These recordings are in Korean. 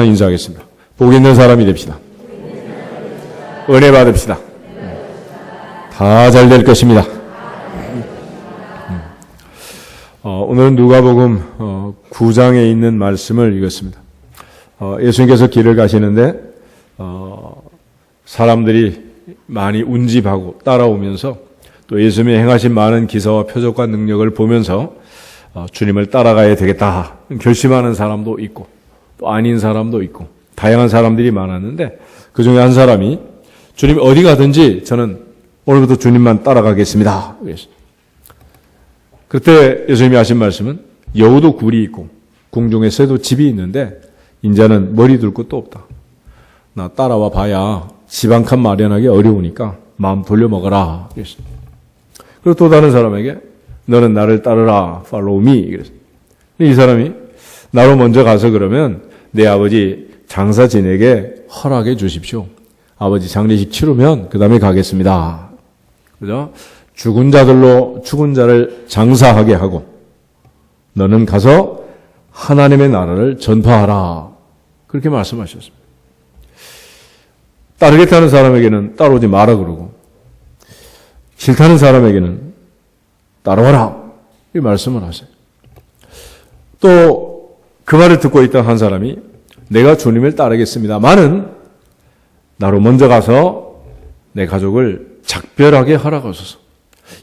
인사하겠습니다. 복 있는 사람이 됩시다. 은혜 받읍시다. 다 잘 될 것입니다. 오늘은 누가복음 9장에 있는 말씀을 읽었습니다. 예수님께서 길을 가시는데 사람들이 많이 운집하고 따라오면서 또 예수님이 행하신 많은 기사와 표적과 능력을 보면서 주님을 따라가야 되겠다 결심하는 사람도 있고 또 아닌 사람도 있고 다양한 사람들이 많았는데 그 중에 한 사람이 주님 어디 가든지 저는 오늘부터 주님만 따라가겠습니다. 그때 예수님이 하신 말씀은 여우도 굴이 있고 궁중에 새도 집이 있는데 인자는 머리 둘 곳도 없다. 나 따라와 봐야 집 한 칸 마련하기 어려우니까 마음 돌려먹어라. 그리고 또 다른 사람에게 너는 나를 따르라. Follow me. 이 사람이 나로 먼저 가서 그러면 내 아버지 장사진에게 허락해 주십시오. 아버지 장례식 치르면 그 다음에 가겠습니다. 그죠? 죽은 자를 장사하게 하고 너는 가서 하나님의 나라를 전파하라. 그렇게 말씀하셨습니다. 따르겠다는 사람에게는 따라오지 마라 그러고 싫다는 사람에게는 따라와라. 이 말씀을 하세요. 또 그 말을 듣고 있던 한 사람이 내가 주님을 따르겠습니다만은 나로 먼저 가서 내 가족을 작별하게 허락하소서.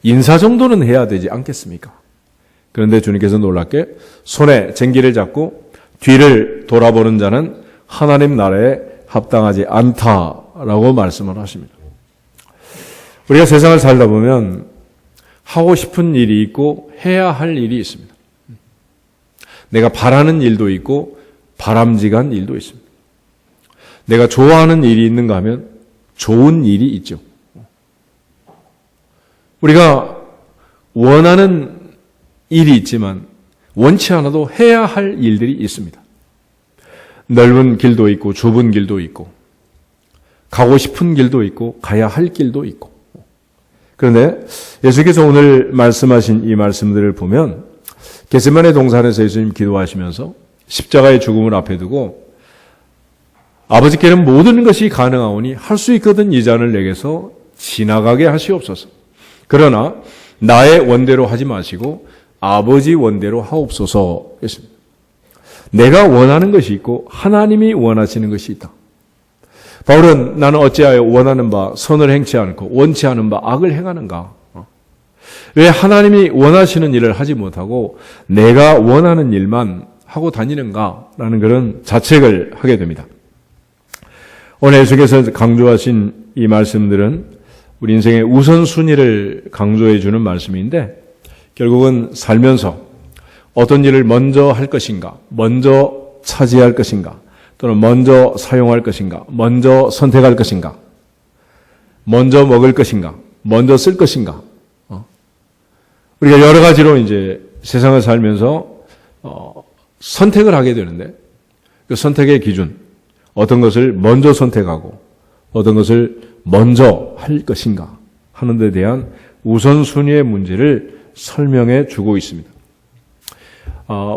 인사 정도는 해야 되지 않겠습니까? 그런데 주님께서 놀랍게 손에 쟁기를 잡고 뒤를 돌아보는 자는 하나님 나라에 합당하지 않다라고 말씀을 하십니다. 우리가 세상을 살다 보면 하고 싶은 일이 있고 해야 할 일이 있습니다. 내가 바라는 일도 있고 바람직한 일도 있습니다. 내가 좋아하는 일이 있는가 하면 좋은 일이 있죠. 우리가 원하는 일이 있지만 원치 않아도 해야 할 일들이 있습니다. 넓은 길도 있고 좁은 길도 있고 가고 싶은 길도 있고 가야 할 길도 있고 그런데 예수께서 오늘 말씀하신 이 말씀들을 보면 겟세마네 동산에서 예수님 기도하시면서 십자가의 죽음을 앞에 두고 아버지께는 모든 것이 가능하오니 할 수 있거든 이 잔을 내게서 지나가게 하시옵소서. 그러나 나의 원대로 하지 마시고 아버지 원대로 하옵소서 했습니다. 내가 원하는 것이 있고 하나님이 원하시는 것이 있다. 바울은 나는 어찌하여 원하는 바 선을 행치 않고 원치 않은 바 악을 행하는가? 왜 하나님이 원하시는 일을 하지 못하고 내가 원하는 일만 하고 다니는가라는 그런 자책을 하게 됩니다. 오늘 예수께서 강조하신 이 말씀들은 우리 인생의 우선순위를 강조해 주는 말씀인데 결국은 살면서 어떤 일을 먼저 할 것인가, 먼저 차지할 것인가, 또는 먼저 사용할 것인가, 먼저 선택할 것인가, 먼저 먹을 것인가, 먼저 쓸 것인가. 우리가 여러 가지로 이제 세상을 살면서 선택을 하게 되는데 그 선택의 기준, 어떤 것을 먼저 선택하고 어떤 것을 먼저 할 것인가 하는 데 대한 우선순위의 문제를 설명해 주고 있습니다.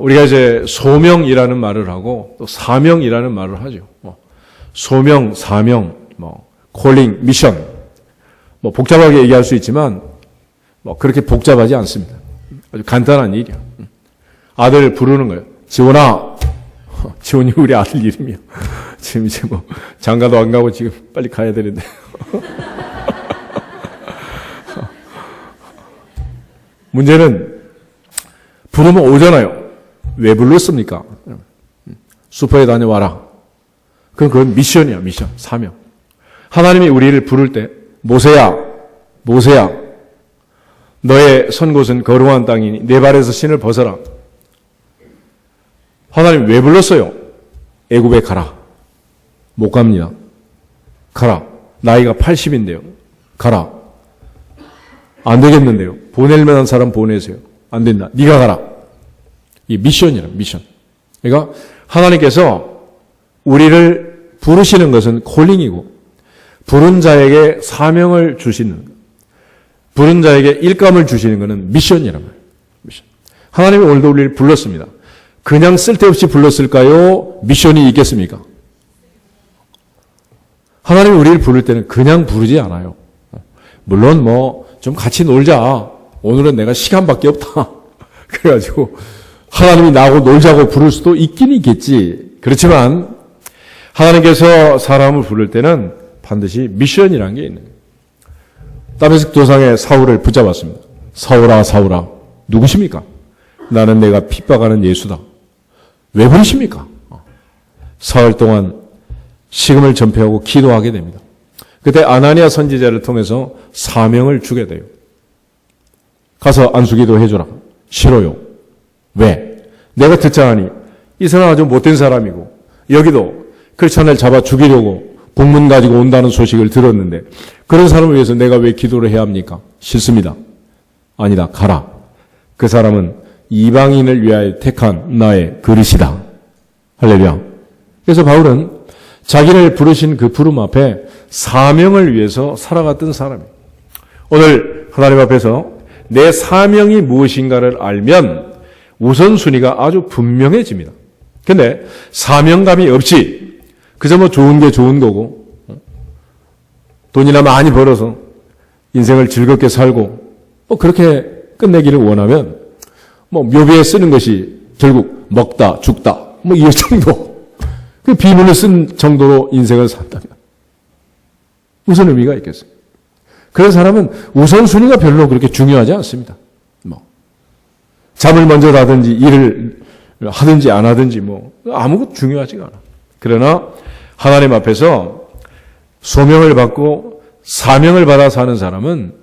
우리가 이제 소명이라는 말을 하고 또 사명이라는 말을 하죠. 소명, 사명, 콜링, 미션. 복잡하게 얘기할 수 있지만 그렇게 복잡하지 않습니다. 아주 간단한 일이야. 아들 부르는 거예요. 지원아. 지원이 우리 아들 이름이야. 지금 이제 장가도 안 가고 지금 빨리 가야 되는데. 문제는 부르면 오잖아요. 왜 불렀습니까? 슈퍼에 다녀와라. 그건 미션이야, 미션, 사명. 하나님이 우리를 부를 때 모세야, 너의 선 곳은 거룩한 땅이니 내 발에서 신을 벗어라. 하나님 왜 불렀어요? 애굽에 가라. 못 갑니다. 가라. 나이가 80인데요. 가라. 안 되겠는데요. 보낼 만한 사람 보내세요. 안 된다. 네가 가라. 이 미션이라 미션. 그러니까 하나님께서 우리를 부르시는 것은 콜링이고 부른 자에게 사명을 주시는 부른 자에게 일감을 주시는 것은 미션이란 말이에요. 미션. 하나님이 오늘도 우리를 불렀습니다. 그냥 쓸데없이 불렀을까요? 미션이 있겠습니까? 하나님이 우리를 부를 때는 그냥 부르지 않아요. 물론 좀 같이 놀자. 오늘은 내가 시간밖에 없다. 그래가지고 하나님이 나하고 놀자고 부를 수도 있긴 있겠지. 그렇지만 하나님께서 사람을 부를 때는 반드시 미션이라는 게 있는 거예요. 다메섹 도상에 사울을 붙잡았습니다. 사울아 사울아 누구십니까? 나는 내가 핍박하는 예수다. 왜 부르십니까? 사흘 동안 식음을 전폐하고 기도하게 됩니다. 그때 아나니아 선지자를 통해서 사명을 주게 돼요. 가서 안수기도 해줘라. 싫어요. 왜? 내가 듣자하니 이 사람 아주 못된 사람이고 여기도 크리스찬을 잡아 죽이려고 공문 가지고 온다는 소식을 들었는데 그런 사람을 위해서 내가 왜 기도를 해야 합니까? 싫습니다. 아니다. 가라. 그 사람은 이방인을 위하여 택한 나의 그릇이다. 할렐루야. 그래서 바울은 자기를 부르신 그 부름 앞에 사명을 위해서 살아갔던 사람이에요. 오늘 하나님 앞에서 내 사명이 무엇인가를 알면 우선순위가 아주 분명해집니다. 근데 사명감이 없이 그저 좋은 게 좋은 거고 돈이나 많이 벌어서 인생을 즐겁게 살고 그렇게 끝내기를 원하면 묘비에 쓰는 것이 결국 먹다 죽다 이 정도 그 비문을 쓴 정도로 인생을 산다면 무슨 의미가 있겠어요? 그런 사람은 우선순위가 별로 그렇게 중요하지 않습니다. 잠을 먼저 자든지 일을 하든지 안 하든지 아무것도 중요하지가 않아. 그러나 하나님 앞에서 소명을 받고 사명을 받아 사는 사람은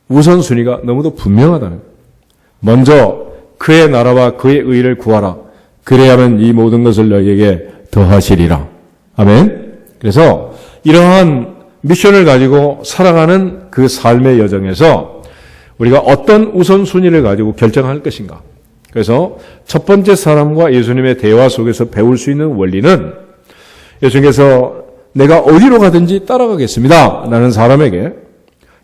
우선순위가 너무도 분명하다는 거예요. 먼저 그의 나라와 그의 의를 구하라. 그래야만 이 모든 것을 너희에게 더하시리라. 아멘. 그래서 이러한 미션을 가지고 살아가는 그 삶의 여정에서 우리가 어떤 우선순위를 가지고 결정할 것인가. 그래서 첫 번째 사람과 예수님의 대화 속에서 배울 수 있는 원리는 예수님께서 내가 어디로 가든지 따라가겠습니다. 라는 사람에게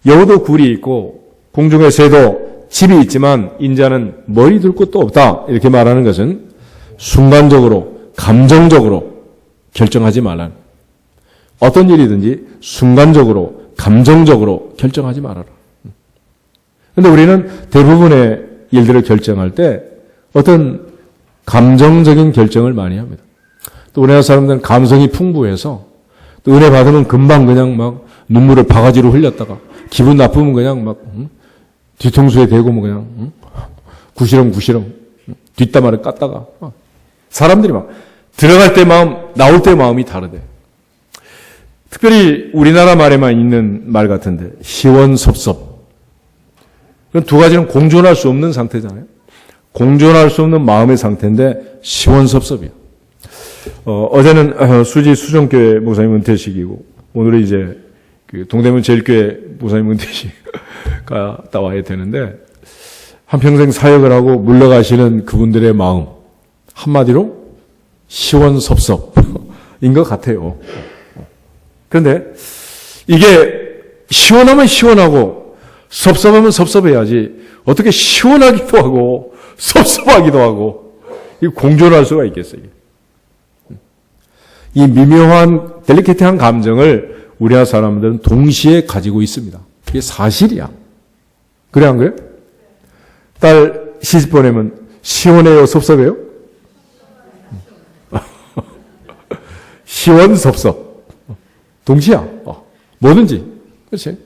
여우도 굴이 있고 공중의 새도 집이 있지만 인자는 머리 둘 곳도 없다. 이렇게 말하는 것은 순간적으로 감정적으로 결정하지 말라는 어떤 일이든지 순간적으로 감정적으로 결정하지 말아라. 그런데 우리는 대부분의 일들을 결정할 때 어떤 감정적인 결정을 많이 합니다. 또 우리나라 사람들은 감성이 풍부해서 또 은혜 받으면 금방 그냥 눈물을 바가지로 흘렸다가 기분 나쁘면 그냥 뒤통수에 대고 그냥 구시렁구시렁 뒷담화를 깠다가 사람들이 들어갈 때 마음, 나올 때 마음이 다르대. 특별히 우리나라 말에만 있는 말 같은데 시원섭섭. 그건 두 가지는 공존할 수 없는 상태잖아요. 공존할 수 없는 마음의 상태인데 시원섭섭이야. 어제는 수지 수정교회 목사님 은퇴식이고 오늘은 이제 그 동대문 제일교회 목사님 은퇴식 갔다 와야 되는데 한평생 사역을 하고 물러가시는 그분들의 마음 한마디로 시원섭섭인 것 같아요. 그런데 이게 시원하면 시원하고 섭섭하면 섭섭해야지 어떻게 시원하기도 하고 섭섭하기도 하고 공존할 수가 있겠어요. 이 미묘한 델리케트한 감정을 우리나라 사람들은 동시에 가지고 있습니다. 이게 사실이야. 그래 안 그래? 딸 시집 보내면 시원해요 섭섭해요? 시원섭섭. 동시야. 뭐든지. 그렇지?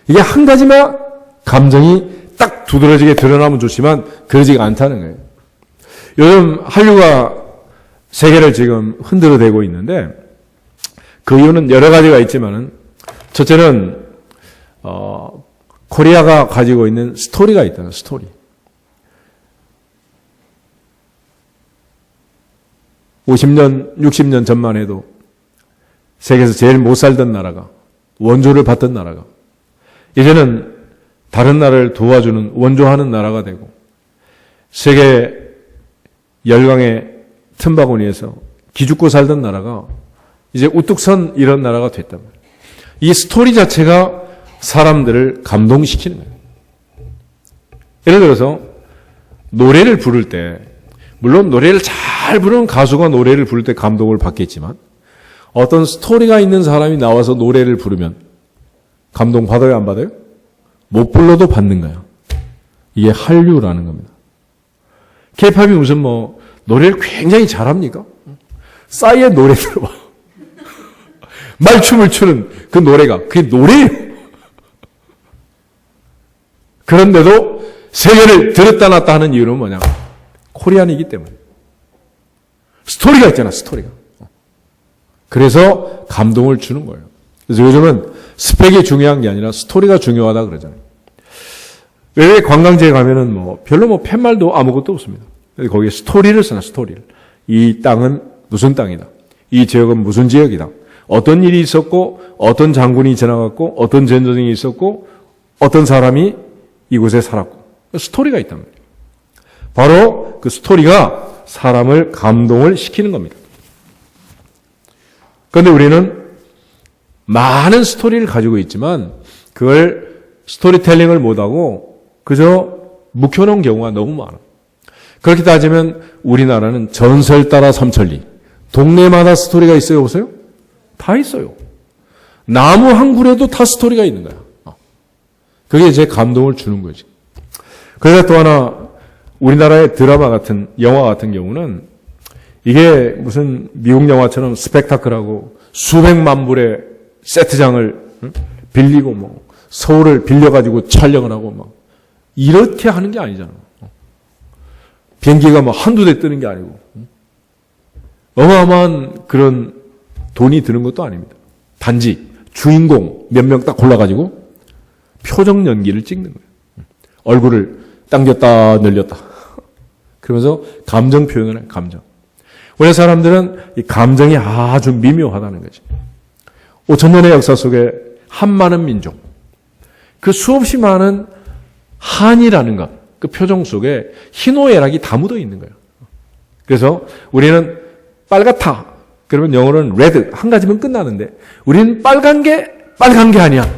이게 한 가지만 감정이 딱 두드러지게 드러나면 좋지만 그러지가 않다는 거예요. 요즘 한류가 세계를 지금 흔들어대고 있는데 그 이유는 여러 가지가 있지만은 첫째는 코리아가 가지고 있는 스토리가 있다는 스토리. 50년, 60년 전만 해도 세계에서 제일 못 살던 나라가 원조를 받던 나라가 이제는 다른 나라를 도와주는 원조하는 나라가 되고 세계 열강의 틈바구니에서 기죽고 살던 나라가 이제 우뚝 선 이런 나라가 됐단 말이에요. 이 스토리 자체가 사람들을 감동시키는 거예요. 예를 들어서 노래를 부를 때 물론 노래를 잘 부르는 가수가 노래를 부를 때 감동을 받겠지만 어떤 스토리가 있는 사람이 나와서 노래를 부르면 감동 받아요, 안 받아요? 못 불러도 받는 거야. 이게 한류라는 겁니다. K-팝이 무슨 노래를 굉장히 잘합니까? 싸이의 노래 들어봐. 말춤을 추는 그 노래가 그게 노래예요. 그런데도 세계를 들었다 놨다 하는 이유는 뭐냐? 코리안이기 때문에. 스토리가 있잖아, 스토리가. 그래서 감동을 주는 거예요. 그래서 요즘은 스펙이 중요한 게 아니라 스토리가 중요하다 그러잖아요. 왜 관광지에 가면은 별로 팻말도 아무것도 없습니다. 거기에 스토리를 쓰나, 스토리를. 이 땅은 무슨 땅이다. 이 지역은 무슨 지역이다. 어떤 일이 있었고, 어떤 장군이 지나갔고, 어떤 전쟁이 있었고, 어떤 사람이 이곳에 살았고. 스토리가 있단 말이에요. 바로 그 스토리가 사람을 감동을 시키는 겁니다. 그런데 우리는 많은 스토리를 가지고 있지만 그걸 스토리텔링을 못하고 그저 묵혀놓은 경우가 너무 많아. 그렇게 따지면 우리나라는 전설 따라 삼천리. 동네마다 스토리가 있어요, 보세요? 다 있어요. 나무 한 그루에도 다 스토리가 있는 거야. 그게 이제 감동을 주는 거지. 그래서 또 하나 우리나라의 드라마 같은 영화 같은 경우는 이게 무슨 미국 영화처럼 스펙타클하고 수백만 불의 세트장을 빌리고 서울을 빌려가지고 촬영을 하고 이렇게 하는 게 아니잖아. 비행기가 한두 대 뜨는 게 아니고 어마어마한 그런 돈이 드는 것도 아닙니다. 단지 주인공 몇 명 딱 골라가지고 표정 연기를 찍는 거예요. 얼굴을 당겼다 늘렸다. 그러면서 감정 표현을 해요. 감정. 우리 사람들은 이 감정이 아주 미묘하다는 거지. 5,000년의 역사 속에 한 많은 민족, 그 수없이 많은 한이라는 것, 그 표정 속에 희노애락이 다 묻어 있는 거예요. 그래서 우리는 빨갛다. 그러면 영어로는 red 한 가지면 끝나는데 우리는 빨간 게 아니야.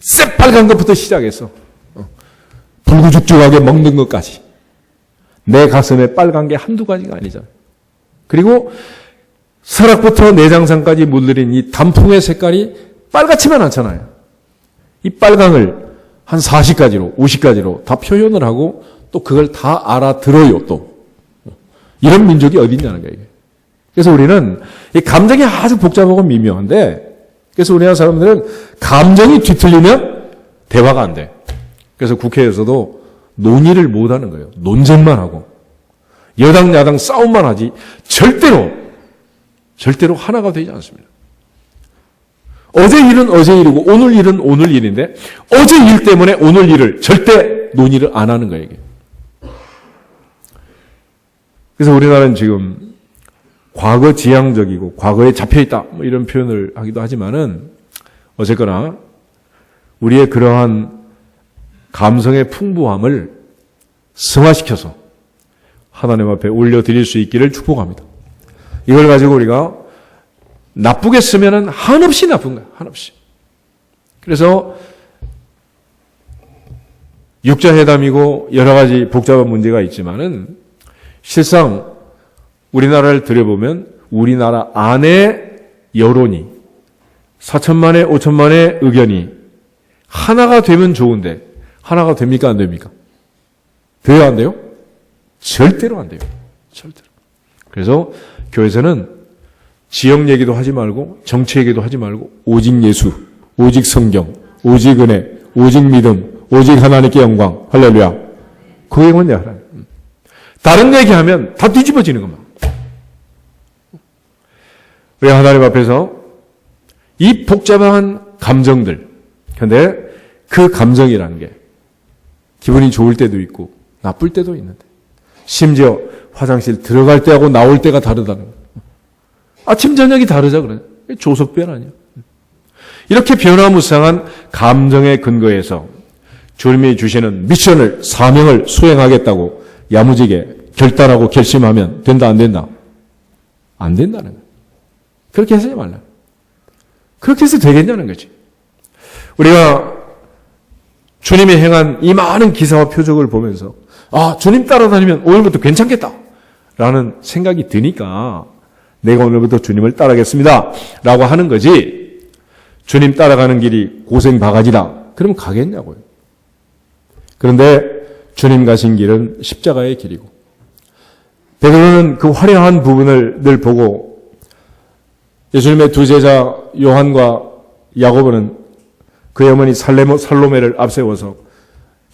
새빨간 것부터 시작해서 불구죽죽하게 먹는 것까지. 내 가슴에 빨간 게 한두 가지가 아니잖아요. 그리고 서락부터 내장산까지 물들인 이 단풍의 색깔이 빨갛지만 않잖아요. 이 빨강을 한 40가지로, 50가지로 다 표현을 하고 또 그걸 다 알아들어요, 또. 이런 민족이 어디 있냐는 거예요. 그래서 우리는 이 감정이 아주 복잡하고 미묘한데 그래서 우리나라 사람들은 감정이 뒤틀리면 대화가 안 돼. 그래서 국회에서도 논의를 못 하는 거예요. 논쟁만 하고. 여당, 야당 싸움만 하지 절대로 하나가 되지 않습니다. 어제 일은 어제 일이고 오늘 일은 오늘 일인데 어제 일 때문에 오늘 일을 절대 논의를 안 하는 거예요. 이게. 그래서 우리나라는 지금 과거 지향적이고 과거에 잡혀있다 이런 표현을 하기도 하지만은 어쨌거나 우리의 그러한 감성의 풍부함을 승화시켜서 하나님 앞에 올려드릴 수 있기를 축복합니다. 이걸 가지고 우리가 나쁘게 쓰면은 한없이 나쁜 거야. 한없이. 그래서 육자회담이고 여러 가지 복잡한 문제가 있지만은 실상 우리나라를 들여보면 우리나라 안에 여론이 4천만의 5천만의 의견이 하나가 되면 좋은데 하나가 됩니까 안 됩니까? 돼요 안 돼요? 절대로 안 돼요. 절대로. 그래서 교회에서는 지역 얘기도 하지 말고 정치 얘기도 하지 말고 오직 예수, 오직 성경, 오직 은혜, 오직 믿음, 오직 하나님께 영광. 할렐루야. 그 얘기만 내 하나님. 다른 얘기하면 다 뒤집어지는 것만. 우리 하나님 앞에서 이 복잡한 감정들, 근데 그 감정이라는 게 기분이 좋을 때도 있고 나쁠 때도 있는데 심지어 화장실 들어갈 때하고 나올 때가 다르다는 거예요. 아침 저녁이 다르자 그래. 조석변 아니야. 이렇게 변화무쌍한 감정의 근거에서 주님이 주시는 미션을 사명을 수행하겠다고 야무지게 결단하고 결심하면 된다 안 된다? 안 된다는 거예요. 그렇게 해서지 말라. 그렇게 해서 되겠냐는 거지. 우리가 주님이 행한 이 많은 기사와 표적을 보면서 주님 따라다니면 오늘부터 괜찮겠다 라는 생각이 드니까 내가 오늘부터 주님을 따라가겠습니다 라고 하는 거지, 주님 따라가는 길이 고생 바가지다 그러면 가겠냐고요. 그런데 주님 가신 길은 십자가의 길이고, 베드로는 그 화려한 부분을 늘 보고 예수님의 두 제자 요한과 야고보는 그의 어머니 살로메를 앞세워서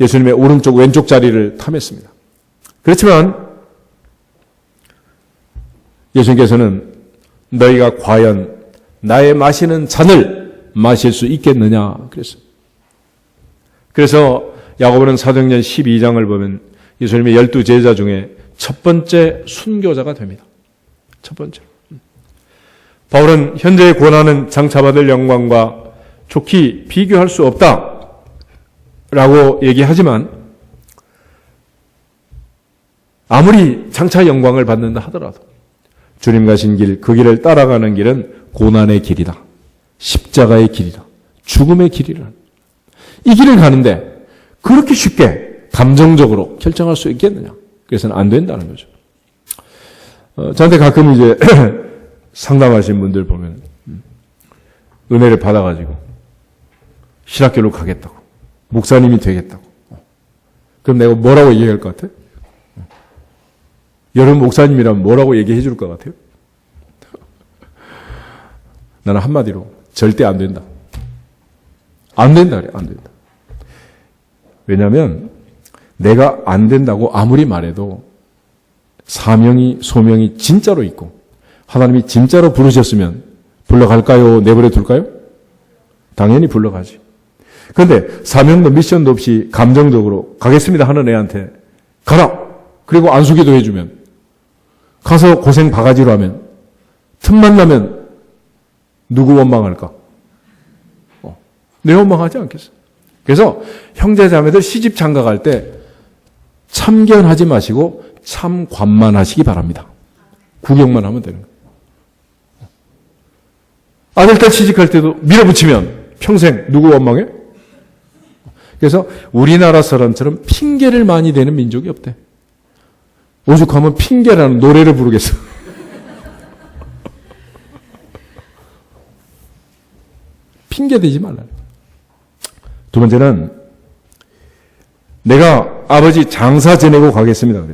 예수님의 오른쪽 왼쪽 자리를 탐했습니다. 그렇지만 예수님께서는 너희가 과연 나의 마시는 잔을 마실 수 있겠느냐 그랬어요. 그래서 야고보는 사도행전 12장을 보면 예수님의 12제자 중에 첫 번째 순교자가 됩니다. 첫 번째. 바울은 현재의 고난은 장차받을 영광과 좋게 비교할 수 없다라고 얘기하지만 아무리 장차 영광을 받는다 하더라도 주님 가신 길, 그 길을 따라가는 길은 고난의 길이다. 십자가의 길이다. 죽음의 길이라. 이 길을 가는데 그렇게 쉽게 감정적으로 결정할 수 있겠느냐? 그래서는 안 된다는 거죠. 저한테 가끔 이제 상담하신 분들 보면 은혜를 받아가지고 신학교로 가겠다고, 목사님이 되겠다고. 그럼 내가 뭐라고 얘기할 것 같아? 여러분 목사님이라면 뭐라고 얘기해 줄 것 같아요? 나는 한마디로 절대 안 된다. 안 된다 그래, 안 된다. 왜냐하면 내가 안 된다고 아무리 말해도 사명이, 소명이 진짜로 있고 하나님이 진짜로 부르셨으면 불러갈까요? 내버려 둘까요? 당연히 불러가지. 그런데 사명도 미션도 없이 감정적으로 가겠습니다 하는 애한테 가라! 그리고 안수기도 해주면, 가서 고생 바가지로 하면, 틈만 나면 누구 원망할까? 내 원망하지 않겠어. 그래서 형제자매들 시집 장가갈 때 참견하지 마시고 참관만 하시기 바랍니다. 구경만 하면 되는 거예요. 아들딸 취직할 때도 밀어붙이면 평생 누구 원망해? 그래서 우리나라 사람처럼 핑계를 많이 대는 민족이 없대. 오죽하면 핑계라는 노래를 부르겠어. 핑계 대지 말라. 두 번째는 내가 아버지 장사 지내고 가겠습니다.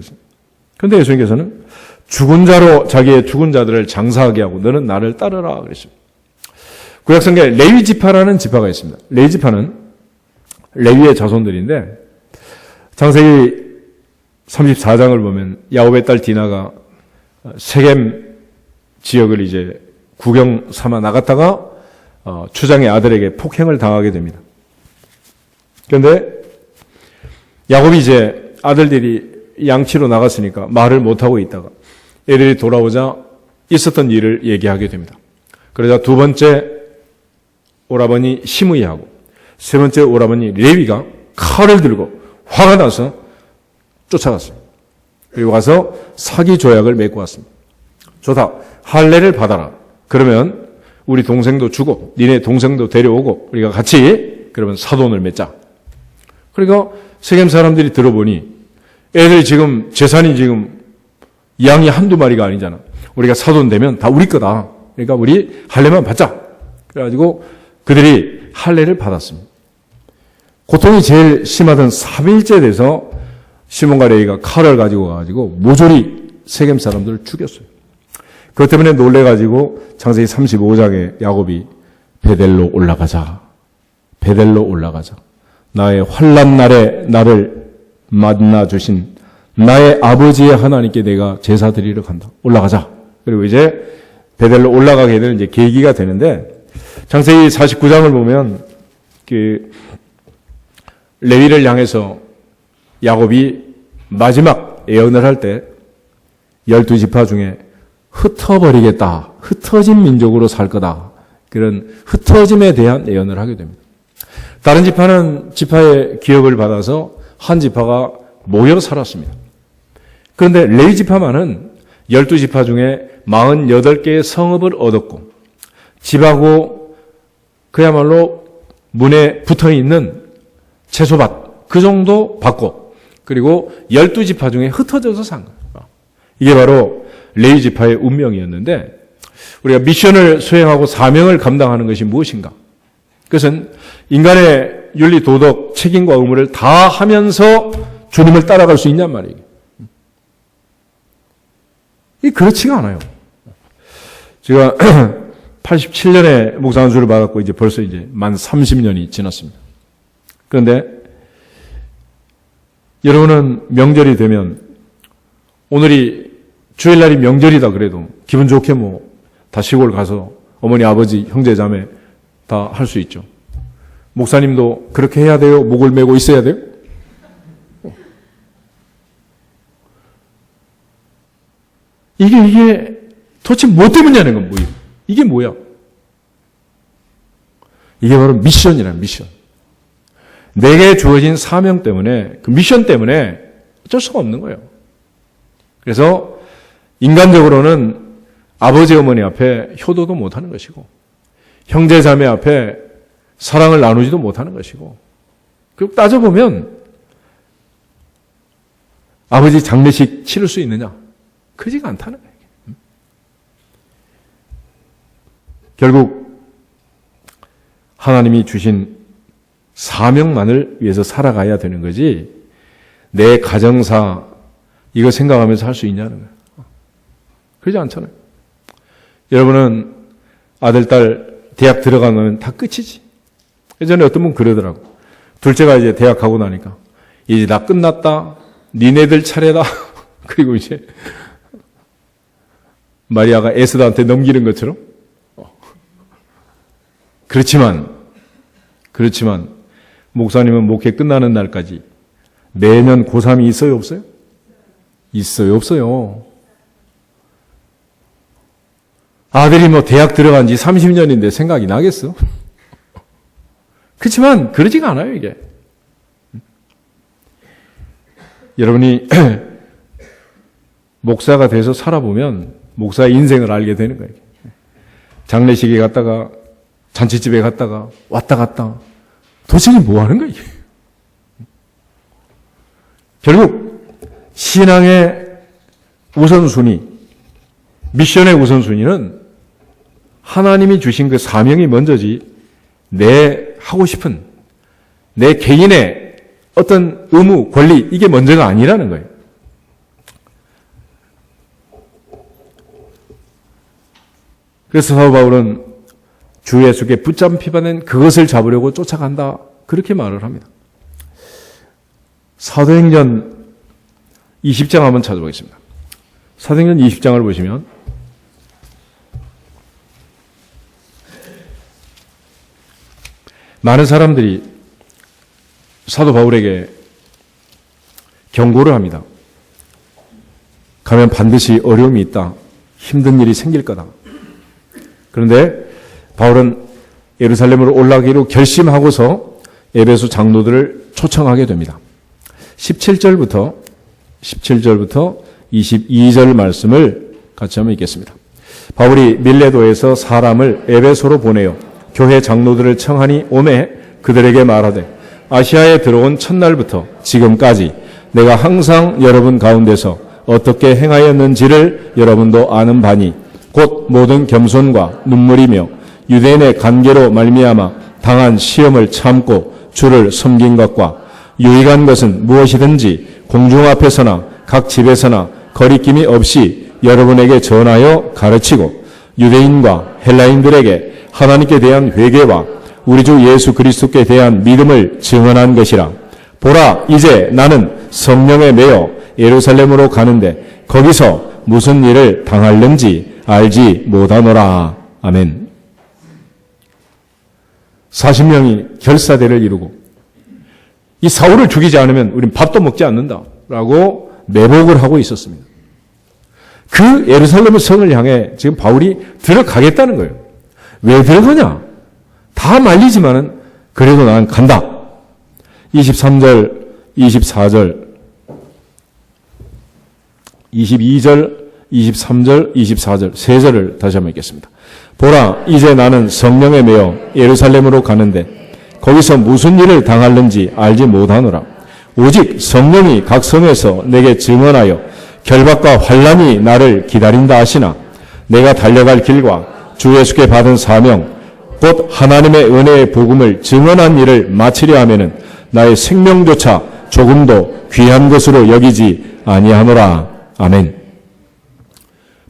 그런데 예수님께서는 죽은 자로 자기의 죽은 자들을 장사하게 하고 너는 나를 따르라 그랬습니다. 구약성경에 레위 지파라는 지파가 있습니다. 레위 지파는 레위의 자손들인데 창세기 34장을 보면 야곱의 딸 디나가 세겜 지역을 이제 구경 삼아 나갔다가 추장의 아들에게 폭행을 당하게 됩니다. 그런데 야곱이 이제 아들들이 양치로 나갔으니까 말을 못하고 있다가 애들이 돌아오자 있었던 일을 얘기하게 됩니다. 그러자 두 번째 오라버니 시므이하고 세 번째 오라버니 레위가 칼을 들고 화가 나서 쫓아갔어요. 그리고 가서 사기 조약을 맺고 왔습니다. 좋다. 할례를 받아라. 그러면 우리 동생도 주고 니네 동생도 데려오고 우리가 같이 그러면 사돈을 맺자. 그러니까 세겜 사람들이 들어보니 애들 지금 재산이 지금 양이 한두 마리가 아니잖아. 우리가 사돈 되면 다 우리 거다. 그러니까 우리 할례만 받자. 그래가지고 그들이 할례를 받았습니다. 고통이 제일 심하던 3일째 돼서 시몬과 레위가 칼을 가지고 가가지고 모조리 세겜 사람들을 죽였어요. 그것 때문에 놀래가지고 창세기 35장에 야곱이 베델로 올라가자. 베델로 올라가자. 나의 환난 날에 나를 만나 주신 나의 아버지의 하나님께 내가 제사 드리러 간다. 올라가자. 그리고 이제 베델로 올라가게 되는 이제 계기가 되는데 창세기 49장을 보면 그 레위를 향해서 야곱이 마지막 예언을 할 때 12지파 중에 흩어버리겠다. 흩어진 민족으로 살 거다. 그런 흩어짐에 대한 예언을 하게 됩니다. 다른 지파는 지파의 기업을 받아서 한 지파가 모여 살았습니다. 그런데 레위 지파만은 12지파 중에 48개의 성읍을 얻었고 집하고 그야말로 문에 붙어있는 채소밭 그 정도 받고 그리고 12지파 중에 흩어져서 산 거예요. 이게 바로 레위 지파의 운명이었는데 우리가 미션을 수행하고 사명을 감당하는 것이 무엇인가? 그것은 인간의 윤리, 도덕, 책임과 의무를 다 하면서 주님을 따라갈 수 있냔 말이에요. 이 그렇지가 않아요. 제가 87년에 목사 안수를 받았고 이제 벌써 이제 만 30년이 지났습니다. 그런데 여러분은 명절이 되면 오늘이 주일날이 명절이다 그래도 기분 좋게 뭐 다 시골 가서 어머니, 아버지, 형제, 자매 다 할 수 있죠. 목사님도 그렇게 해야 돼요? 목을 메고 있어야 돼요? 이게 도대체 뭐 때문이냐는 건 뭐예요? 이게 뭐야? 이게 바로 미션이란 미션. 내게 주어진 사명 때문에, 그 미션 때문에 어쩔 수가 없는 거예요. 그래서 인간적으로는 아버지, 어머니 앞에 효도도 못하는 것이고 형제, 자매 앞에 사랑을 나누지도 못하는 것이고 그리고 따져보면 아버지 장례식 치를 수 있느냐? 그렇지가 않다는 거예요. 결국 하나님이 주신 사명만을 위해서 살아가야 되는 거지 내 가정사 이거 생각하면서 할 수 있냐는 거예요. 그러지 않잖아요. 여러분은 아들, 딸 대학 들어가면 다 끝이지. 예전에 어떤 분 그러더라고. 둘째가 이제 대학 가고 나니까 이제 나 끝났다. 니네들 차례다. 그리고 이제 마리아가 에스더한테 넘기는 것처럼. 그렇지만 목사님은 목회 끝나는 날까지 매년 고3이 있어요, 없어요? 있어요, 없어요? 아들이 뭐 대학 들어간 지 30년인데 생각이 나겠어? 그렇지만 그러지가 않아요, 이게. 여러분이 목사가 돼서 살아보면 목사의 인생을 알게 되는 거예요. 장례식에 갔다가 잔치집에 갔다가 왔다 갔다 도대체 뭐 하는 거예요? 결국 신앙의 우선순위, 미션의 우선순위는 하나님이 주신 그 사명이 먼저지 내 하고 싶은 내 개인의 어떤 의무, 권리 이게 먼저가 아니라는 거예요. 그래서 사도 바울은 주 예수께 붙잡히받은 그것을 잡으려고 쫓아간다. 그렇게 말을 합니다. 사도행전 20장 한번 찾아보겠습니다. 사도행전 20장을 보시면 많은 사람들이 사도 바울에게 경고를 합니다. 가면 반드시 어려움이 있다. 힘든 일이 생길 거다. 그런데 바울은 예루살렘으로 올라가기로 결심하고서 에베소 장로들을 초청하게 됩니다. 17절부터 22절 말씀을 같이 한번 읽겠습니다. 바울이 밀레도에서 사람을 에베소로 보내어 교회 장로들을 청하니 오매 그들에게 말하되 아시아에 들어온 첫날부터 지금까지 내가 항상 여러분 가운데서 어떻게 행하였는지를 여러분도 아는 바니 곧 모든 겸손과 눈물이며 유대인의 관계로 말미암아 당한 시험을 참고 주를 섬긴 것과 유익한 것은 무엇이든지 공중 앞에서나 각 집에서나 거리낌이 없이 여러분에게 전하여 가르치고 유대인과 헬라인들에게 하나님께 대한 회개와 우리 주 예수 그리스도께 대한 믿음을 증언한 것이라. 보라, 이제 나는 성령에 매여 예루살렘으로 가는데 거기서 무슨 일을 당할는지 알지 못하노라. 아멘. 40명이 결사대를 이루고 이 사울을 죽이지 않으면 우린 밥도 먹지 않는다라고 내복을 하고 있었습니다. 그 예루살렘 성을 향해 지금 바울이 들어가겠다는 거예요. 왜 들어가냐? 다 말리지만은 그래도 난 간다. 23절, 24절, 22절, 23절, 24절, 세 절을 다시 한번 읽겠습니다. 보라, 이제 나는 성령에 매여 예루살렘으로 가는데 거기서 무슨 일을 당할는지 알지 못하노라. 오직 성령이 각 성에서 내게 증언하여 결박과 환난이 나를 기다린다 하시나 내가 달려갈 길과 주 예수께 받은 사명 곧 하나님의 은혜의 복음을 증언한 일을 마치려 하면은 나의 생명조차 조금도 귀한 것으로 여기지 아니하노라. 아멘.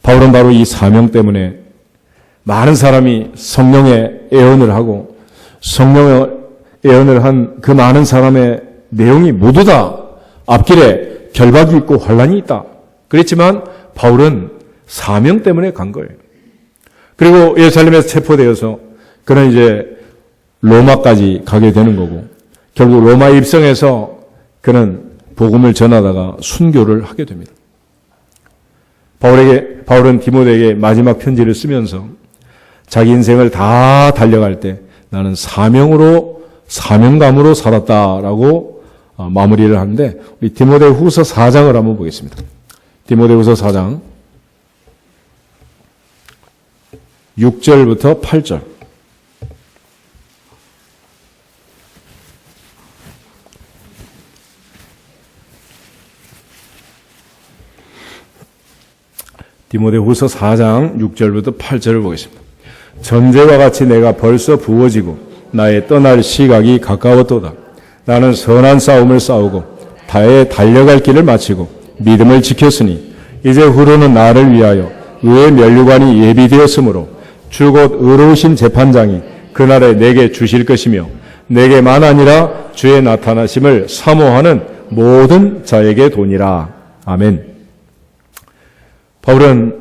바울은 바로 이 사명 때문에 많은 사람이 성령의 애언을 하고 성령의 애언을 한 그 많은 사람의 내용이 모두 다 앞길에 결박이 있고 환난이 있다. 그랬지만 바울은 사명 때문에 간 거예요. 그리고 예루살렘에서 체포되어서 그는 이제 로마까지 가게 되는 거고 결국 로마에 입성해서 그는 복음을 전하다가 순교를 하게 됩니다. 바울은 디모데에게 마지막 편지를 쓰면서 자기 인생을 다 달려갈 때 나는 사명감으로 살았다라고 마무리를 하는데 우리 디모데후서 4장을 한번 보겠습니다. 디모데후서 4장 6절부터 8절. 디모데후서 4장 6절부터 8절을 보겠습니다. 전제와 같이 내가 벌써 부어지고 나의 떠날 시각이 가까웠도다. 나는 선한 싸움을 싸우고 다에 달려갈 길을 마치고 믿음을 지켰으니 이제 후로는 나를 위하여 의의 면류관이 예비되었으므로 주 곧 의로우신 재판장이 그날에 내게 주실 것이며 내게만 아니라 주의 나타나심을 사모하는 모든 자에게 도니라. 아멘. 바울은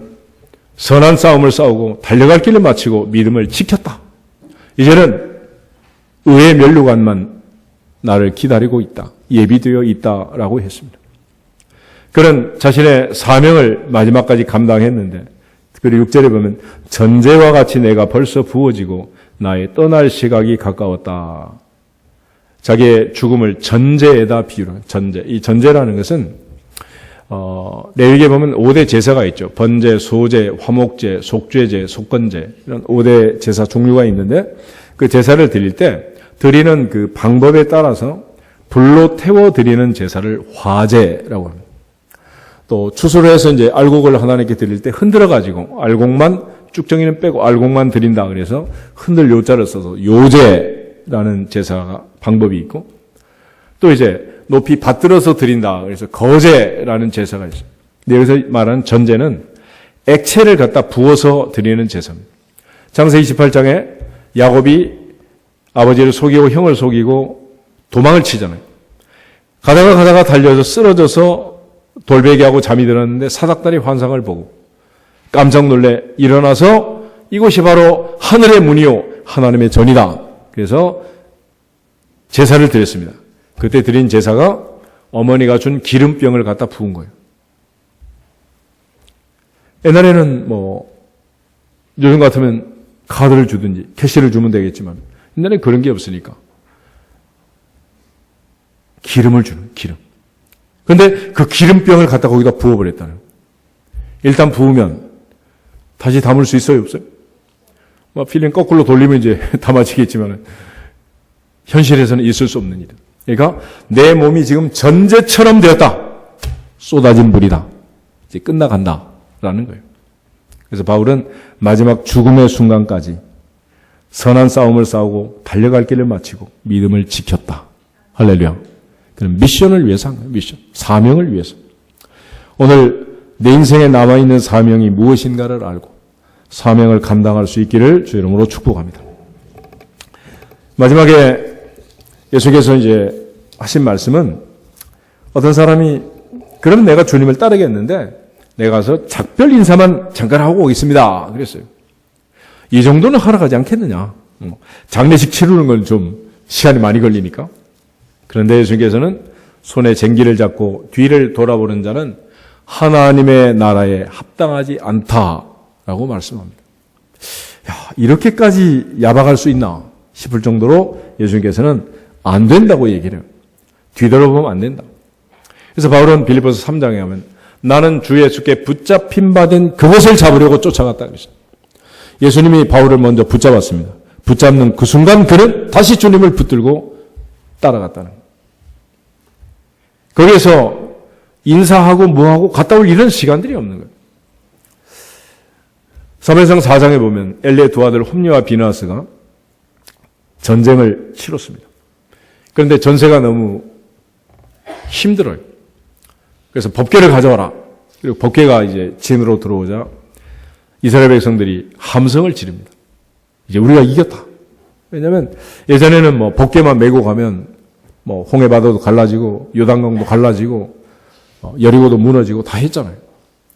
선한 싸움을 싸우고 달려갈 길을 마치고 믿음을 지켰다. 이제는 의의 면류관만 나를 기다리고 있다. 예비되어 있다라고 했습니다. 그는 자신의 사명을 마지막까지 감당했는데 그리고 6절에 보면 전제와 같이 내가 벌써 부어지고 나의 떠날 시각이 가까웠다. 자기의 죽음을 전제에다 비유를 전제. 이 전제라는 것은 레위기에 보면 5대 제사가 있죠. 번제, 소제, 화목제, 속죄제, 속건제 이런 5대 제사 종류가 있는데 그 제사를 드릴 때 드리는 그 방법에 따라서 불로 태워 드리는 제사를 화제라고 합니다. 또 추수를 해서 이제 알곡을 하나님께 드릴 때 흔들어 가지고 알곡만 쭉정이는 빼고 알곡만 드린다 그래서 흔들 요자를 써서 요제라는 제사가 방법이 있고 또 이제 높이 받들어서 드린다 그래서 거제라는 제사가 있어요. 근데 여기서 말하는 전제는 액체를 갖다 부어서 드리는 제사입니다. 창세기 28장에 야곱이 아버지를 속이고 형을 속이고 도망을 치잖아요. 가다가 달려서 쓰러져서 돌베개하고 잠이 들었는데 사닥다리 환상을 보고 깜짝 놀래 일어나서 이곳이 바로 하늘의 문이요 하나님의 전이다. 그래서 제사를 드렸습니다. 그때 드린 제사가 어머니가 준 기름병을 갖다 부은 거예요. 옛날에는 요즘 같으면 카드를 주든지 캐시를 주면 되겠지만 옛날에는 그런 게 없으니까 기름을 주는 기름. 그런데 그 기름병을 갖다 거기다 부어버렸다는. 일단 부으면 다시 담을 수 있어요, 없어요? 필름 거꾸로 돌리면 이제 담아지겠지만 현실에서는 있을 수 없는 일이다. 그러니까 내 몸이 지금 전제처럼 되었다. 쏟아진 물이다. 이제 끝나간다라는 거예요. 그래서 바울은 마지막 죽음의 순간까지 선한 싸움을 싸우고 달려갈 길을 마치고 믿음을 지켰다. 할렐루야. 그는 미션을 위해서 한 거예요. 미션. 사명을 위해서. 오늘 내 인생에 남아있는 사명이 무엇인가를 알고 사명을 감당할 수 있기를 주 이름으로 축복합니다. 마지막에 예수께서 이제 하신 말씀은 어떤 사람이 그럼 내가 주님을 따르겠는데 내가 가서 작별 인사만 잠깐 하고 오겠습니다. 그랬어요. 이 정도는 하러 가지 않겠느냐. 장례식 치르는 건 좀 시간이 많이 걸리니까. 그런데 예수님께서는 손에 쟁기를 잡고 뒤를 돌아보는 자는 하나님의 나라에 합당하지 않다라고 말씀합니다. 이렇게까지 야박할 수 있나 싶을 정도로 예수님께서는 안 된다고 얘기를 해요. 뒤돌아보면 안 된다. 그래서 바울은 빌립보서 3장에 하면 나는 주 예수께 붙잡힌 바 된 그것을 잡으려고 쫓아갔다 그랬어요. 예수님이 바울을 먼저 붙잡았습니다. 붙잡는 그 순간 그는 다시 주님을 붙들고 따라갔다는 거예요. 거기에서 인사하고 뭐하고 갔다 올 이런 시간들이 없는 거예요. 사무엘상 4장에 보면 엘리의 두 아들 홈리와 비나스가 전쟁을 치렀습니다. 그런데 전세가 너무 힘들어요. 그래서 법궤를 가져와라. 그리고 법궤가 이제 진으로 들어오자 이스라엘 백성들이 함성을 지릅니다. 이제 우리가 이겼다. 왜냐하면 예전에는 뭐 법궤만 메고 가면 뭐 홍해바다도 갈라지고 요단강도 갈라지고 여리고도 무너지고 다 했잖아요.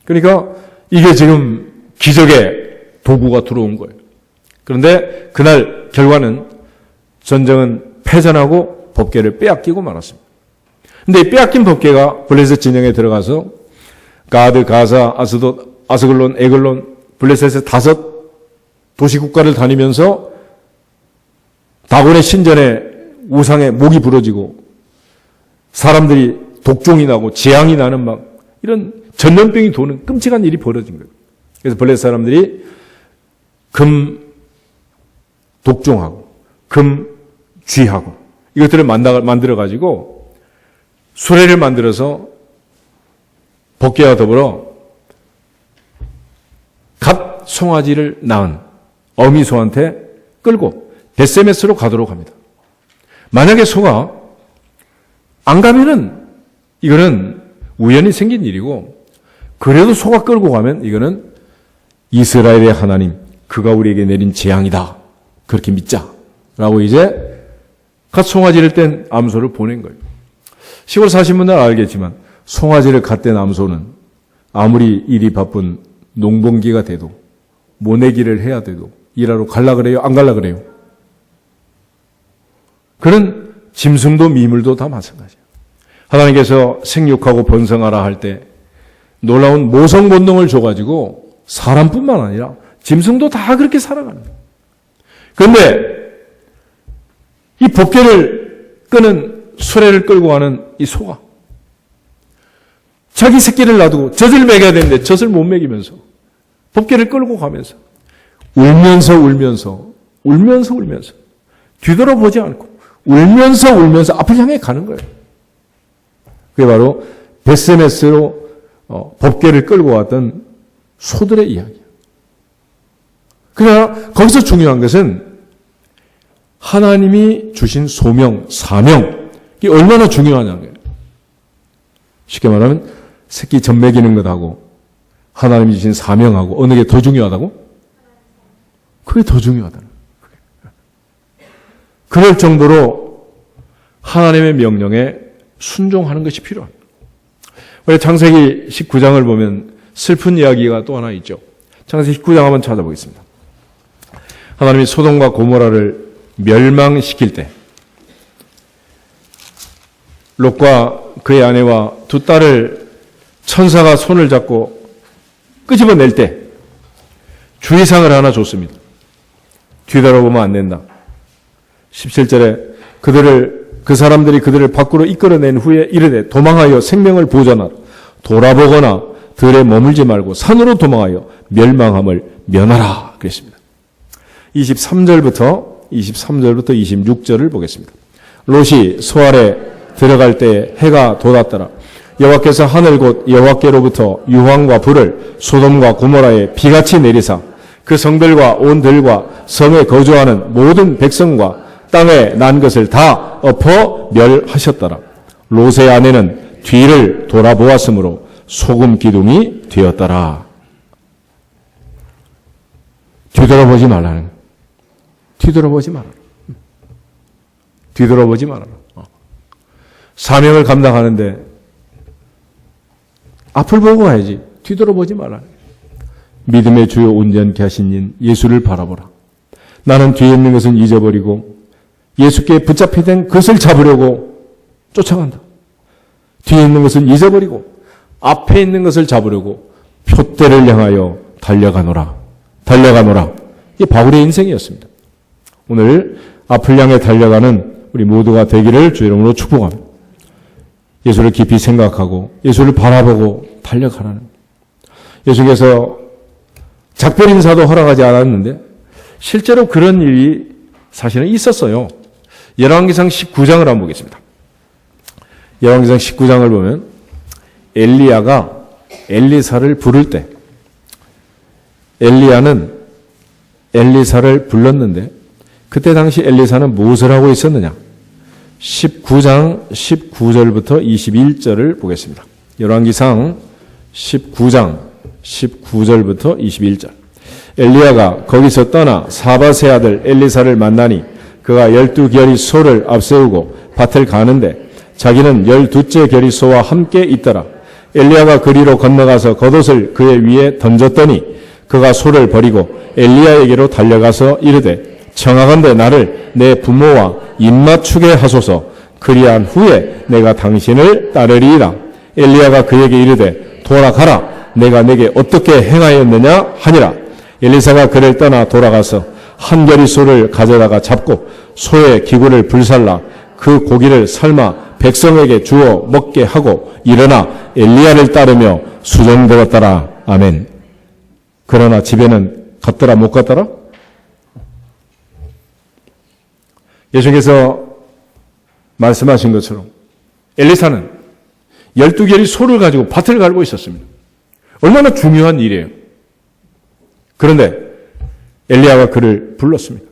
그러니까 이게 지금 기적의 도구가 들어온 거예요. 그런데 그날 결과는 전쟁은 패전하고 법궤를 빼앗기고 말았습니다. 근데 이 빼앗긴 법궤가 블레셋 진영에 들어가서 가드, 가사, 아스돗, 아스글론, 에글론, 블레셋의 5 도시 국가를 다니면서 다곤의 신전에 우상에 목이 부러지고 사람들이 독종이 나고 재앙이 나는 막 이런 전염병이 도는 끔찍한 일이 벌어진 거예요. 그래서 블레셋 사람들이 금 독종하고 금 쥐하고 이것들을 만들어가지고 수레를 만들어서 법궤와 더불어 갓 송아지를 낳은 어미소한테 끌고 베세메스로 가도록 합니다. 만약에 소가 안 가면은 이거는 우연히 생긴 일이고 그래도 소가 끌고 가면 이거는 이스라엘의 하나님 그가 우리에게 내린 재앙이다. 그렇게 믿자라고 이제 갓 송아지를 뗀 암소를 보낸 거예요. 시골 사신 분들은 알겠지만 송아지를 갓 뗀 암소는 아무리 일이 바쁜 농번기가 돼도 모내기를 해야 돼도 일하러 갈라 그래요? 안 갈라 그래요? 그런 짐승도 미물도 다 마찬가지예요. 하나님께서 생육하고 번성하라 할 때 놀라운 모성 본능을 줘가지고 사람뿐만 아니라 짐승도 다 그렇게 살아갑니다. 그런데 이 법궤를 끄는 수레를 끌고 가는 이 소가 자기 새끼를 놔두고 젖을 먹여야 되는데 젖을 못 먹이면서 법궤를 끌고 가면서 울면서 뒤돌아보지 않고 울면서 앞을 향해 가는 거예요. 그게 바로 베세메스로 법궤를 끌고 왔던 소들의 이야기예요. 그러나 거기서 중요한 것은 하나님이 주신 소명, 사명, 이게 얼마나 중요하냐는 거예요. 쉽게 말하면 새끼 젖 먹이는 것하고 하나님이 주신 사명하고 어느 게 더 중요하다고? 그게 더 중요하다는 거예요. 그럴 정도로 하나님의 명령에 순종하는 것이 필요합니다. 우리 창세기 19장을 보면 슬픈 이야기가 또 하나 있죠. 창세기 19장 한번 찾아보겠습니다. 하나님이 소돔과 고모라를 멸망시킬 때 롯과 그의 아내와 2 딸을 천사가 손을 잡고 끄집어낼 때 주의사항을 하나 줬습니다. 뒤돌아보면 안 된다. 17절에 그 사람들이 그들을 밖으로 이끌어낸 후에 이르되 도망하여 생명을 보존하라. 돌아보거나 들에 머물지 말고 산으로 도망하여 멸망함을 면하라. 그랬습니다. 23절부터 26절을 보겠습니다. 롯이 소 아래 들어갈 때 해가 돋았더라. 여호와께서 하늘 곧 여호와께로부터 유황과 불을 소돔과 고모라에 비같이 내리사 그 성들과 온 들과 성에 거주하는 모든 백성과 땅에 난 것을 다 엎어 멸하셨더라. 롯의 아내는 뒤를 돌아보았으므로 소금 기둥이 되었더라. 뒤돌아보지 말라는. 뒤돌아보지 말아라. 뒤돌아보지 말아라. 사명을 감당하는데 앞을 보고 가야지. 뒤돌아보지 말아라. 믿음의 주요 온전케 하신 인 예수를 바라보라. 나는 뒤에 있는 것은 잊어버리고 예수께 붙잡혀 된 것을 잡으려고 쫓아간다. 뒤에 있는 것은 잊어버리고 앞에 있는 것을 잡으려고 표대를 향하여 달려가노라. 이게 바울의 인생이었습니다. 오늘 앞을 향해 달려가는 우리 모두가 되기를 주 이름으로 축복합니다. 예수를 깊이 생각하고 예수를 바라보고 달려가라는. 예수께서 작별 인사도 허락하지 않았는데 실제로 그런 일이 사실은 있었어요. 열왕기상 19장을 한번 보겠습니다. 열왕기상 19장을 보면 엘리야가 엘리사를 부를 때 엘리야는 엘리사를 불렀는데 그때 당시 엘리사는 무엇을 하고 있었느냐? 19장 19절부터 21절을 보겠습니다. 열왕기상 19장 19절부터 21절. 엘리야가 거기서 떠나 사밧의 아들 엘리사를 만나니 그가 12결의 소를 앞세우고 밭을 가는데 자기는 12째 결의 소와 함께 있더라. 엘리야가 그리로 건너가서 겉옷을 그의 위에 던졌더니 그가 소를 버리고 엘리야에게로 달려가서 이르되 청하건대 나를 내 부모와 입맞추게 하소서. 그리한 후에 내가 당신을 따르리이다. 엘리야가 그에게 이르되 돌아가라. 내가 내게 어떻게 행하였느냐 하니라. 엘리사가 그를 떠나 돌아가서 한 결의 소를 가져다가 잡고 소의 기구를 불살라 그 고기를 삶아 백성에게 주어 먹게 하고 일어나 엘리야를 따르며 수종되었더라. 아멘. 그러나 집에는 갔더라 못 갔더라? 예수께서 말씀하신 것처럼 엘리사는 12결의 소를 가지고 밭을 갈고 있었습니다. 얼마나 중요한 일이에요. 그런데 엘리야가 그를 불렀습니다.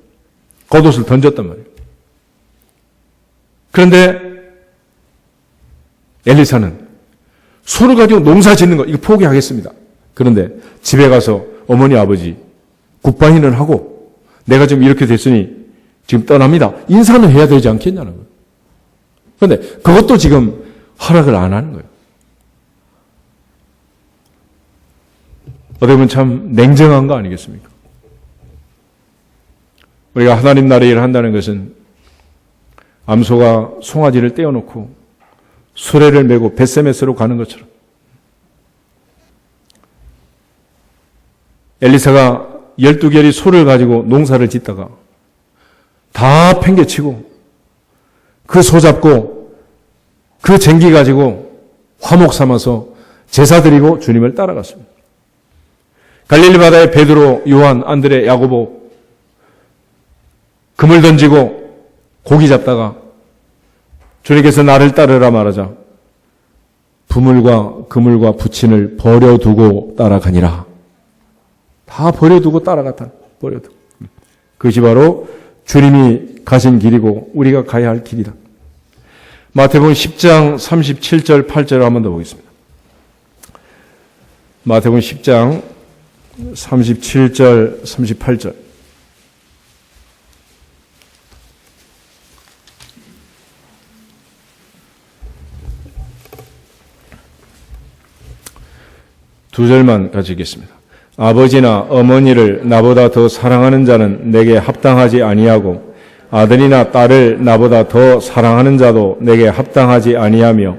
겉옷을 던졌단 말이에요. 그런데 엘리사는 소를 가지고 농사 짓는 거 이거 포기하겠습니다. 그런데 집에 가서 어머니 아버지 굿바이는 하고 내가 지금 이렇게 됐으니 지금 떠납니다. 인사는 해야 되지 않겠냐는 거예요. 그런데 그것도 지금 허락을 안 하는 거예요. 어떻게 보면 참 냉정한 거 아니겠습니까? 우리가 하나님 나라의 일을 한다는 것은 암소가 송아지를 떼어놓고 수레를 메고 벳세메스로 가는 것처럼 엘리사가 12결의 소를 가지고 농사를 짓다가 다 팽개치고 그 소 잡고 그 쟁기 가지고 화목 삼아서 제사 드리고 주님을 따라갔습니다. 갈릴리 바다에 베드로, 요한, 안드레, 야고보 그물 던지고 고기 잡다가 주님께서 나를 따르라 말하자 부물과 그물과 부친을 버려두고 따라가니라. 다 버려두고 따라갔다. 버려두고. 그것이 바로 주님이 가신 길이고 우리가 가야 할 길이다. 마태복음 10장 37절 8절을 한 번 더 보겠습니다. 마태복음 10장 37절 38절. 두 절만 같이 읽겠습니다. 아버지나 어머니를 나보다 더 사랑하는 자는 내게 합당하지 아니하고 아들이나 딸을 나보다 더 사랑하는 자도 내게 합당하지 아니하며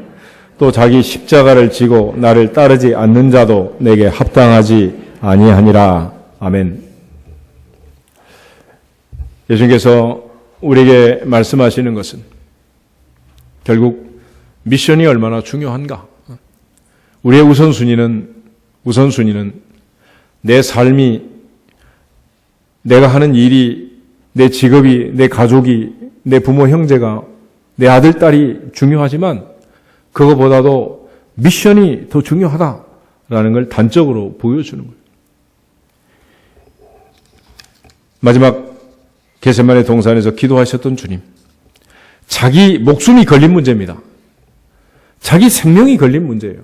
또 자기 십자가를 지고 나를 따르지 않는 자도 내게 합당하지 아니하니라. 아멘. 예수님께서 우리에게 말씀하시는 것은 결국 미션이 얼마나 중요한가. 우리의 우선순위는 내 삶이, 내가 하는 일이, 내 직업이, 내 가족이, 내 부모 형제가, 내 아들, 딸이 중요하지만 그거보다도 미션이 더 중요하다라는 걸 단적으로 보여주는 거예요. 마지막 겟세마네 동산에서 기도하셨던 주님. 자기 목숨이 걸린 문제입니다. 자기 생명이 걸린 문제예요.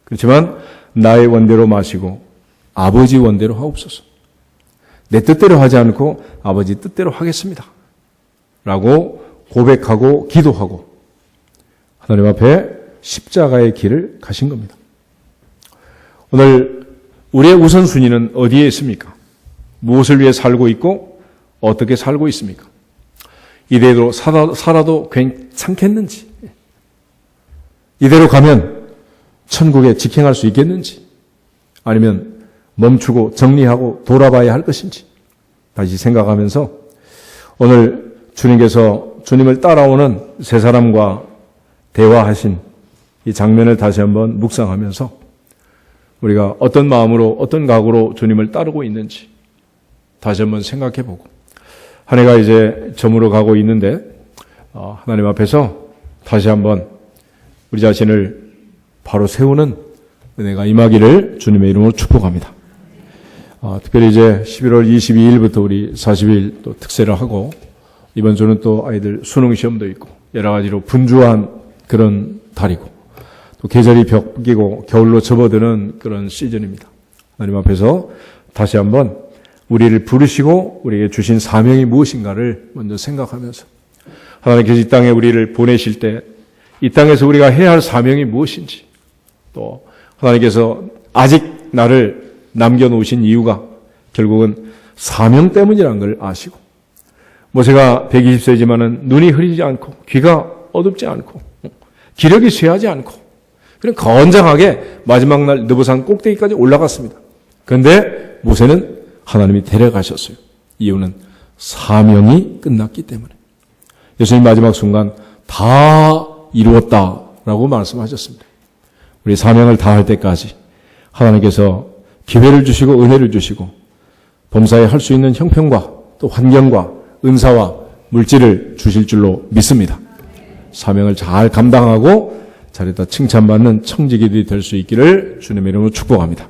그렇지만 나의 원대로 마시고 아버지 원대로 하옵소서. 내 뜻대로 하지 않고 아버지 뜻대로 하겠습니다. 라고 고백하고 기도하고 하나님 앞에 십자가의 길을 가신 겁니다. 오늘 우리의 우선순위는 어디에 있습니까? 무엇을 위해 살고 있고 어떻게 살고 있습니까? 이대로 살아도 괜찮겠는지, 이대로 가면 천국에 직행할 수 있겠는지, 아니면 멈추고 정리하고 돌아봐야 할 것인지 다시 생각하면서 오늘 주님께서 주님을 따라오는 세 사람과 대화하신 이 장면을 다시 한번 묵상하면서 우리가 어떤 마음으로 어떤 각오로 주님을 따르고 있는지 다시 한번 생각해보고 한 해가 이제 저물어 가고 있는데 하나님 앞에서 다시 한번 우리 자신을 바로 세우는 은혜가 임하기를 주님의 이름으로 축복합니다. 특별히 이제 11월 22일부터 우리 40일 또 특세를 하고 이번 주는 또 아이들 수능 시험도 있고 여러 가지로 분주한 그런 달이고 또 계절이 벽이고 겨울로 접어드는 그런 시즌입니다. 하나님 앞에서 다시 한번 우리를 부르시고 우리에게 주신 사명이 무엇인가를 먼저 생각하면서 하나님께서 이 땅에 우리를 보내실 때 이 땅에서 우리가 해야 할 사명이 무엇인지 또 하나님께서 아직 나를 남겨놓으신 이유가 결국은 사명 때문이라는 걸 아시고 모세가 120세지만은 눈이 흐리지 않고 귀가 어둡지 않고 기력이 쇠하지 않고 그냥 건장하게 마지막 날 느보산 꼭대기까지 올라갔습니다. 그런데 모세는 하나님이 데려가셨어요. 이유는 사명이 끝났기 때문에. 예수님 마지막 순간 다 이루었다라고 말씀하셨습니다. 우리 사명을 다할 때까지 하나님께서 기회를 주시고 은혜를 주시고 범사에 할 수 있는 형편과 또 환경과 은사와 물질을 주실 줄로 믿습니다. 사명을 잘 감당하고 잘했다 칭찬받는 청지기들이 될 수 있기를 주님의 이름으로 축복합니다.